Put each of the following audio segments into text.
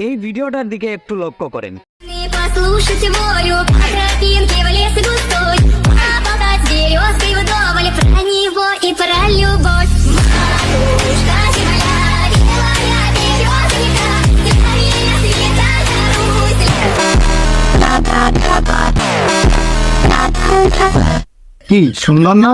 এই ভিডিওটার দিকে একটু লক্ষ্য করেন। Послушайте волю, по тропинке в лес густой, поболтать с березкой вдоволь, про него и про любовь. Матушка земля, белая березонька, для святая Русь. কি সুন্দর না?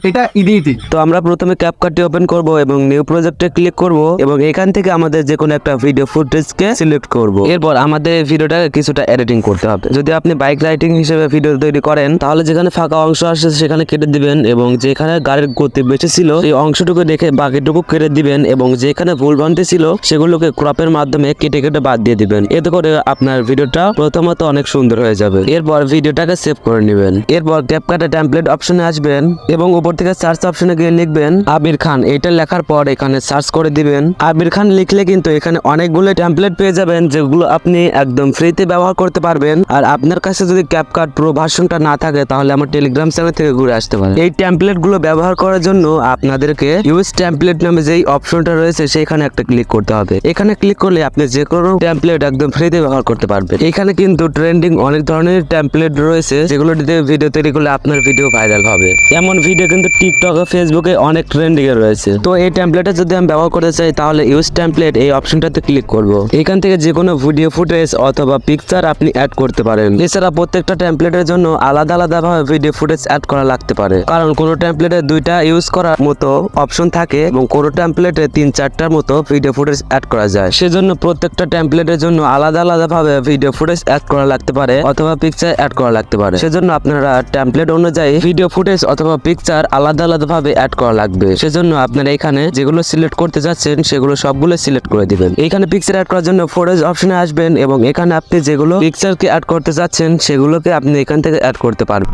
এটা এডিটিং। তো আমরা প্রথমে ক্যাপকাটটি ওপেন করব এবং নিউ প্রজেক্টে ক্লিক করব এবং এখান থেকে আমাদের যে কোনো একটা ভিডিও ফুটেজকে সিলেক্ট করব। এরপর আমাদের এই ভিডিওটাকে কিছুটা এডিটিং করতে হবে। যদি আপনি বাইক রাইডিং হিসেবে ভিডিও তৈরি করেন তাহলে যেখানে ফাঁকা অংশ আসে সেখানে কেটে দিবেন এবং যেখানে গাড়ির গতি বেশি ছিল সেই অংশটুকু দেখে বাকিটুকু কেটে দিবেন এবং যেখানে ভুলভ্রান্তি ছিল সেগুলোকে ক্রপের মাধ্যমে কেটে কেটে বাদ দিয়ে দিবেন। এতে করে আপনার ভিডিওটা প্রথমত অনেক সুন্দর হয়ে যাবে। এরপর ভিডিওটাকে সেভ করে নেবেন। এরপর ক্যাপকাটে টেমপ্লেট অপশনে আসবেন এবং উপর থেকে সার্চ অপশনে গিয়ে লিখবেন আবির খান। এটা লেখার পর এখানে সার্চ করে দিবেন। আবির খান লিখলে কিন্তু এখানে অনেকগুলো টেমপ্লেট পেয়ে যাবেন যেগুলো আপনি একদম ফ্রিতে ব্যবহার করতে পারবেন। আর আপনার কাছে যদি ক্যাপকাট প্রো ভার্সনটা না থাকে তাহলে আমার টেলিগ্রাম চ্যানেল থেকে ঘুরে আসতে পারেন। এই টেমপ্লেট গুলো ব্যবহার করার জন্য আপনাদেরকে ইউজ টেমপ্লেট নামে যেই অপশনটা রয়েছে সেখানে একটা ক্লিক করতে হবে। এখানে ক্লিক করলে আপনি যে কোনো টেমপ্লেট একদম ফ্রিতে ব্যবহার করতে পারবেন। এখানে কিন্তু ট্রেন্ডিং অনেক ধরনের টেমপ্লেট রয়েছে যেগুলো দিয়ে ভিডিও তৈরি করলে আপনার ভিডিও ভাইরাল হবে। এমন ভিডিও কিন্তু টিকটক ও ফেসবুকে অনেক ট্রেন্ডিং এ রয়েছে। তো এই টেমপ্লেটে যদি আমি ব্যবহার করতে চাই তাহলে ইউজ টেমপ্লেট এই অপশনটাতে ক্লিক করব। এখান থেকে যে কোনো ভিডিও ফুটেজ অথবা পিকচার আপনি অ্যাড করতে পারেন। এছাড়া প্রত্যেকটা টেমপ্লেটের জন্য আলাদা আলাদা ভাবে ভিডিও ফুটেজ অ্যাড করা লাগতে পারে, কারণ কোনো টেমপ্লেটে দুইটা ইউজ করার মতো অপশন থাকে এবং কোনো টেমপ্লেটে 3-4টার মতো ভিডিও ফুটেজ অ্যাড করা যায়। সেজন্য প্রত্যেকটা টেমপ্লেটের জন্য আলাদা আলাদা ভাবে ভিডিও ফুটেজ অ্যাড করা লাগতে পারে অথবা পিকচার অ্যাড করা লাগতে পারে। সেজন্য আপনারা টেমপ্লেট অনুযায়ী ভিডিও ফুটেজ অথবা পিকচার আলাদা আলাদা ভাবে অ্যাড করা লাগবে। সেজন্য আপনারা এখানে যেগুলো সিলেক্ট করতে যাচ্ছেন সেগুলো সবগুলো সিলেক্ট করে দিবেন। এখানে পিকচার অ্যাড করার জন্য ফুটেজ অপশনে আসবেন এবং এখানে আপনি যেগুলো পিকচারকে অ্যাড করতে যাচ্ছেন সেগুলোকে আপনি এখান থেকে অ্যাড করতে পারবেন।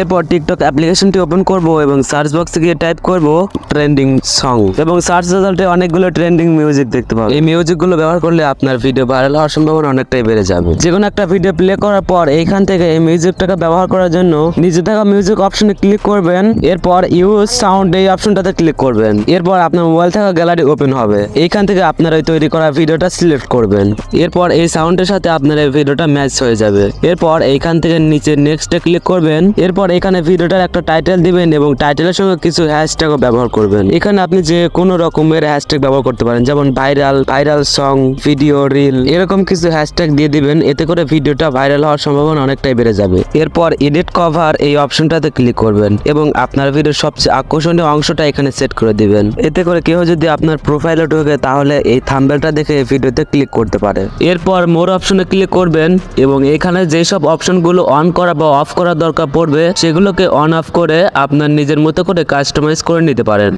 এরপর টিকটক অ্যাপ্লিকেশনটি ওপেন করব এবং সার্চ বক্সে গিয়ে টাইপ করব ট্রেন্ডিং সং এবং সার্চ রেজাল্টে অনেকগুলো ট্রেন্ডিং মিউজিক দেখতে পাবেন। এই মিউজিকগুলো ব্যবহার করলে আপনার ভিডিও ভাইরাল হওয়ার সম্ভাবনা অনেকটাই বেড়ে যাবে। যে কোনো একটা ভিডিও প্লে করার পর এইখান থেকে এই মিউজিকটাকে ব্যবহার করার জন্য নিচে থাকা মিউজিক অপশনে ক্লিক করবেন। এরপর ইউজ সাউন্ড এই অপশনটাতে ক্লিক করবেন। এরপর আপনার মোবাইল থাকা গ্যালারি ওপেন হবে। এইখান থেকে আপনার ওই তৈরি করা ভিডিওটা সিলেক্ট করবেন। এরপর এই সাউন্ডের সাথে আপনার এই ভিডিওটা ম্যাচ হয়ে যাবে। এরপর এইখান থেকে নিচে নেক্সটে ক্লিক করবেন। এরপর এখানে ভিডিওটার একটা টাইটেল দিবেন এবং টাইটেলের সঙ্গে কিছু হ্যাশট্যাগও ব্যবহার করবেন। এখানে আপনি যে কোনো রকমের হ্যাশট্যাগ ব্যবহার করতে পারেন, যেমন ভাইরাল সং, ভিডিও, রিল, এরকম কিছু হ্যাশট্যাগ দিয়ে দিবেন। এতে করে ভিডিওটা ভাইরাল হওয়ার সম্ভাবনা অনেকটাই বেড়ে যাবে। এরপর এডিট কভার এই অপশনটাতে ক্লিক করবেন এবং আপনার ভিডিওর সবচেয়ে আকর্ষণীয় অংশটা এখানে সেট করে দিবেন। এতে করে কেউ যদি আপনার প্রোফাইলে ঢোকে তাহলে এই থাম্বনেলটা দেখে এই ভিডিওতে ক্লিক করতে পারে। এরপর মোর অপশনে ক্লিক করবেন এবং এখানে যেসব অপশনগুলো অন করা বা অফ করা দরকার পড়বে সেগুলোকে অন অফ করে আপনার নিজের মতো করে কাস্টমাইজ করে নিতে পারেন।